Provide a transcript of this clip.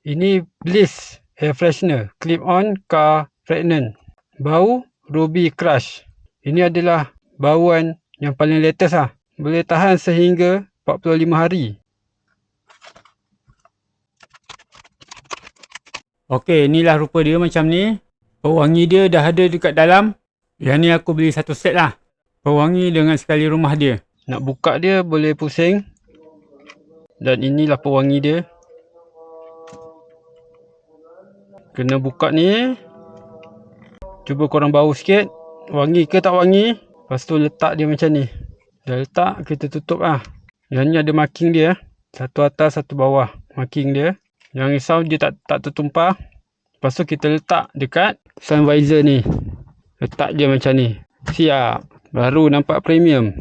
Ini Bliss Air Freshener Clip-on Car Fragrance. Bau Ruby Crush. Ini adalah bauan yang paling latest lah. Boleh tahan sehingga 45 hari. Okey, inilah rupa dia macam ni. Pewangi dia dah ada dekat dalam. Yang ni aku beli satu set lah. Pewangi dengan sekali rumah dia. Nak buka dia boleh pusing. Dan inilah pewangi dia. Kena buka ni. Cuba korang bau sikit. Wangi ke tak wangi. Lepas tu letak dia macam ni. Dah letak, kita tutup lah. Yang ni ada marking dia. Satu atas, satu bawah. Marking dia. Jangan risau dia tak tertumpah. Lepas tu kita letak dekat sun visor ni. Letak dia macam ni. Siap. Baru nampak premium.